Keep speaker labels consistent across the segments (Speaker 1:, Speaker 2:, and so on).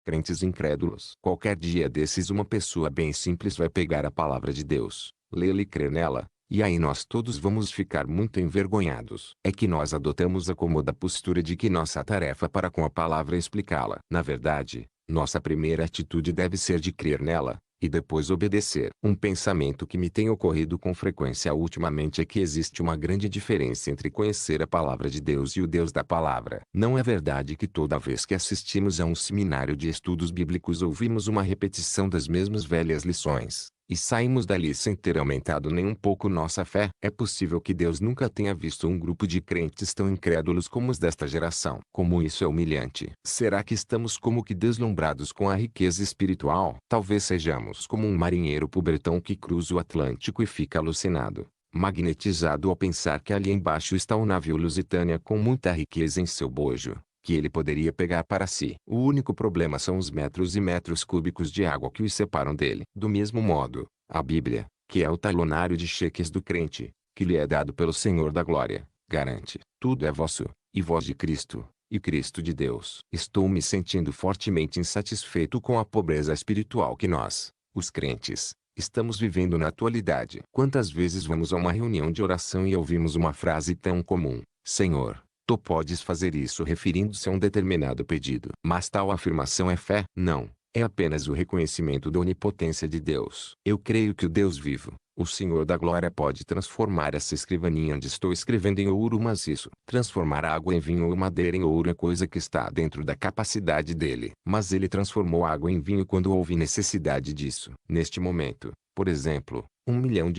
Speaker 1: crentes incrédulos. Qualquer dia desses uma pessoa bem simples vai pegar a palavra de Deus, lê-la e crer nela, e aí nós todos vamos ficar muito envergonhados. É que nós adotamos a cômoda postura de que nossa tarefa para com a palavra é explicá-la. Na verdade, nossa primeira atitude deve ser de crer nela, e depois obedecer. Um pensamento que me tem ocorrido com frequência ultimamente é que existe uma grande diferença entre conhecer a palavra de Deus e o Deus da palavra. Não é verdade que toda vez que assistimos a um seminário de estudos bíblicos ouvimos uma repetição das mesmas velhas lições, e saímos dali sem ter aumentado nem um pouco nossa fé? É possível que Deus nunca tenha visto um grupo de crentes tão incrédulos como os desta geração. Como isso é humilhante. Será que estamos como que deslumbrados com a riqueza espiritual? Talvez sejamos como um marinheiro pobretão que cruza o Atlântico e fica alucinado, magnetizado ao pensar que ali embaixo está o navio Lusitânia com muita riqueza em seu bojo, que ele poderia pegar para si. O único problema são os metros e metros cúbicos de água que os separam dele. Do mesmo modo, a Bíblia, que é o talonário de cheques do crente, que lhe é dado pelo Senhor da Glória, garante: tudo é vosso, e vós de Cristo, e Cristo de Deus. Estou me sentindo fortemente insatisfeito com a pobreza espiritual que nós, os crentes, estamos vivendo na atualidade. Quantas vezes vamos a uma reunião de oração e ouvimos uma frase tão comum: Senhor, tu podes fazer isso, referindo-se a um determinado pedido. Mas tal afirmação é fé? Não, é apenas o reconhecimento da onipotência de Deus. Eu creio que o Deus vivo, o Senhor da Glória, pode transformar essa escrivaninha onde estou escrevendo em ouro, mas isso, transformar água em vinho ou madeira em ouro, é coisa que está dentro da capacidade dele. Mas ele transformou água em vinho quando houve necessidade disso. Neste momento, por exemplo, $1 milhão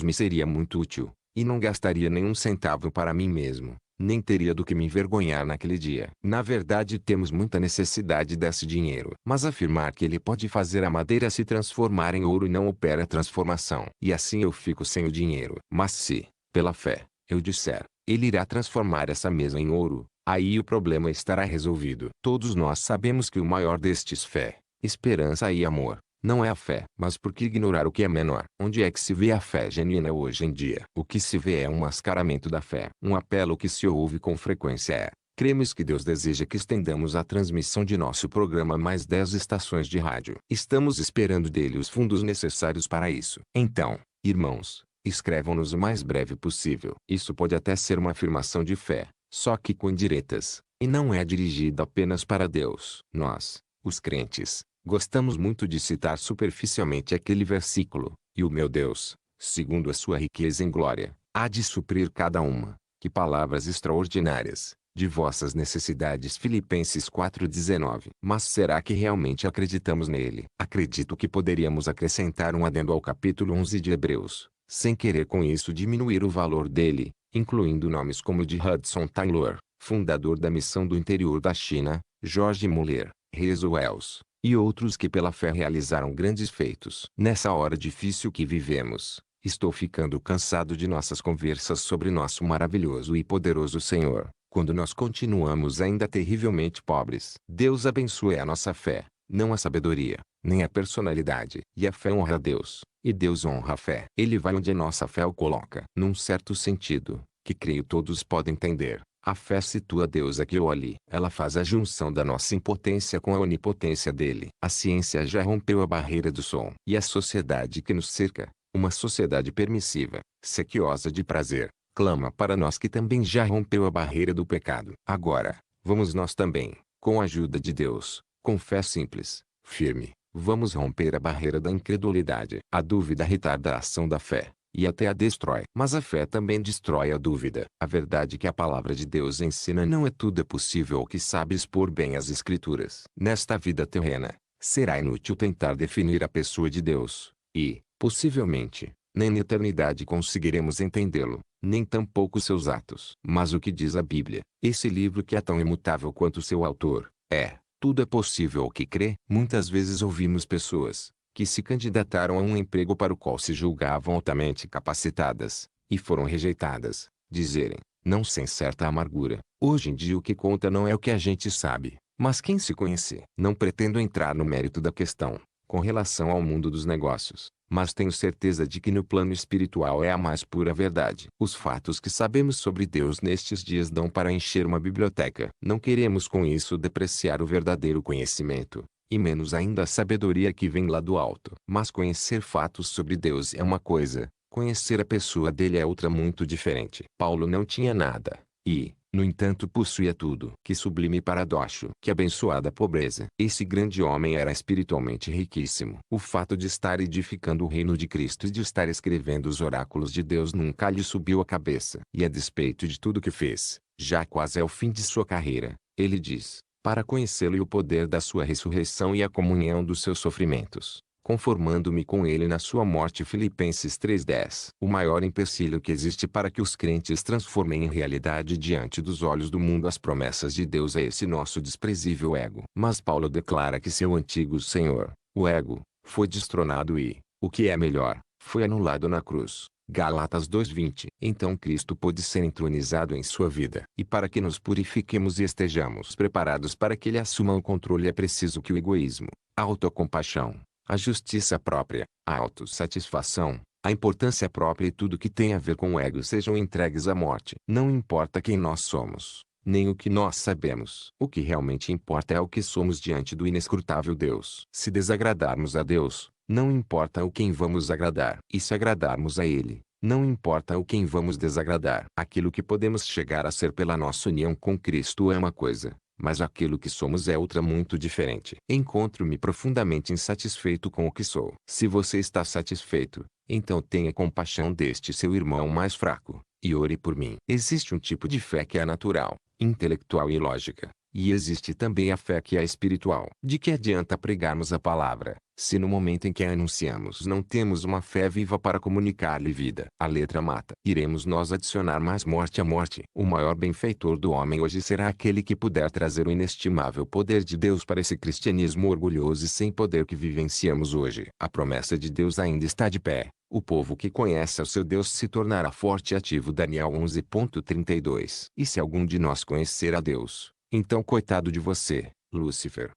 Speaker 1: me seria muito útil, e não gastaria nenhum centavo para mim mesmo. Nem teria do que me envergonhar naquele dia. Na verdade, temos muita necessidade desse dinheiro. Mas afirmar que ele pode fazer a madeira se transformar em ouro não opera a transformação. E assim eu fico sem o dinheiro. Mas se, pela fé, eu disser, ele irá transformar essa mesa em ouro, aí o problema estará resolvido. Todos nós sabemos que o maior destes fé, esperança e amor, não é a fé. Mas por que ignorar o que é menor? Onde é que se vê a fé genuína hoje em dia? O que se vê é um mascaramento da fé. Um apelo que se ouve com frequência é: cremos que Deus deseja que estendamos a transmissão de nosso programa a mais 10 estações de rádio. Estamos esperando dele os fundos necessários para isso. Então, irmãos, escrevam-nos o mais breve possível. Isso pode até ser uma afirmação de fé, só que com indiretas, e não é dirigida apenas para Deus. Nós, os crentes, gostamos muito de citar superficialmente aquele versículo: e o meu Deus, segundo a sua riqueza em glória, há de suprir cada uma, que palavras extraordinárias, de vossas necessidades. Filipenses 4:19. Mas será que realmente acreditamos nele? Acredito que poderíamos acrescentar um adendo ao capítulo 11 de Hebreus, sem querer com isso diminuir o valor dele, incluindo nomes como o de Hudson Taylor, fundador da Missão do Interior da China, George Muller, Reza Wells, e outros que pela fé realizaram grandes feitos. Nessa hora difícil que vivemos, estou ficando cansado de nossas conversas sobre nosso maravilhoso e poderoso Senhor, quando nós continuamos ainda terrivelmente pobres. Deus abençoe a nossa fé, não a sabedoria, nem a personalidade. E a fé honra a Deus, e Deus honra a fé. Ele vai onde a nossa fé o coloca. Num certo sentido, que creio todos podem entender, a fé situa Deus aqui ou ali. Ela faz a junção da nossa impotência com a onipotência dele. A ciência já rompeu a barreira do som. E a sociedade que nos cerca, uma sociedade permissiva, sequiosa de prazer, clama para nós que também já rompeu a barreira do pecado. Agora, vamos nós também, com a ajuda de Deus, com fé simples, firme, vamos romper a barreira da incredulidade. A dúvida retarda a ação da fé, e até a destrói. Mas a fé também destrói a dúvida. A verdade que a palavra de Deus ensina não é tudo é possível ao que sabe expor bem as Escrituras. Nesta vida terrena, será inútil tentar definir a pessoa de Deus, e, possivelmente, nem na eternidade conseguiremos entendê-lo, nem tampouco seus atos. Mas o que diz a Bíblia, esse livro que é tão imutável quanto seu autor, é: tudo é possível ao que crê. Muitas vezes ouvimos pessoas, que se candidataram a um emprego para o qual se julgavam altamente capacitadas, e foram rejeitadas, dizerem, não sem certa amargura: hoje em dia o que conta não é o que a gente sabe, mas quem se conhece. Não pretendo entrar no mérito da questão, com relação ao mundo dos negócios, mas tenho certeza de que no plano espiritual é a mais pura verdade. Os fatos que sabemos sobre Deus nestes dias dão para encher uma biblioteca. Não queremos com isso depreciar o verdadeiro conhecimento, e menos ainda a sabedoria que vem lá do alto. Mas conhecer fatos sobre Deus é uma coisa, conhecer a pessoa dele é outra muito diferente. Paulo não tinha nada, e, no entanto, possuía tudo. Que sublime paradoxo. Que abençoada pobreza. Esse grande homem era espiritualmente riquíssimo. O fato de estar edificando o reino de Cristo e de estar escrevendo os oráculos de Deus nunca lhe subiu à cabeça. E a despeito de tudo que fez, já quase ao fim de sua carreira, ele diz, para conhecê-lo e o poder da sua ressurreição e a comunhão dos seus sofrimentos, conformando-me com ele na sua morte. Filipenses 3:10. O maior empecilho que existe para que os crentes transformem em realidade diante dos olhos do mundo as promessas de Deus é esse nosso desprezível ego. Mas Paulo declara que seu antigo senhor, o ego, foi destronado e, o que é melhor, foi anulado na cruz. Gálatas 2:20. Então Cristo pôde ser entronizado em sua vida. E para que nos purifiquemos e estejamos preparados para que ele assuma o controle é preciso que o egoísmo, a autocompaixão, a justiça própria, a autossatisfação, a importância própria e tudo que tem a ver com o ego sejam entregues à morte. Não importa quem nós somos, nem o que nós sabemos. O que realmente importa é o que somos diante do inescrutável Deus. Se desagradarmos a Deus, não importa o quem vamos agradar. E se agradarmos a Ele, não importa o quem vamos desagradar. Aquilo que podemos chegar a ser pela nossa união com Cristo é uma coisa, mas aquilo que somos é outra muito diferente. Encontro-me profundamente insatisfeito com o que sou. Se você está satisfeito, então tenha compaixão deste seu irmão mais fraco, e ore por mim. Existe um tipo de fé que é natural, intelectual e lógica, e existe também a fé que é espiritual. De que adianta pregarmos a palavra, se no momento em que a anunciamos não temos uma fé viva para comunicar-lhe vida? A letra mata. Iremos nós adicionar mais morte à morte. O maior benfeitor do homem hoje será aquele que puder trazer o inestimável poder de Deus para esse cristianismo orgulhoso e sem poder que vivenciamos hoje. A promessa de Deus ainda está de pé. O povo que conhece ao seu Deus se tornará forte e ativo. Daniel 11:32. E se algum de nós conhecer a Deus, então coitado de você, Lúcifer.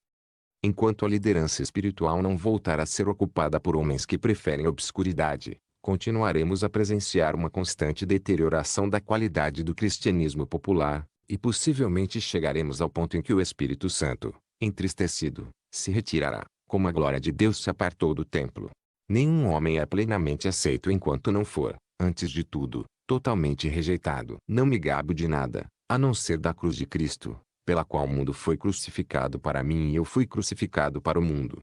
Speaker 1: Enquanto a liderança espiritual não voltar a ser ocupada por homens que preferem a obscuridade, continuaremos a presenciar uma constante deterioração da qualidade do cristianismo popular, e possivelmente chegaremos ao ponto em que o Espírito Santo, entristecido, se retirará, como a glória de Deus se apartou do templo. Nenhum homem é plenamente aceito enquanto não for, antes de tudo, totalmente rejeitado. Não me gabo de nada, a não ser da cruz de Cristo, pela qual o mundo foi crucificado para mim e eu fui crucificado para o mundo.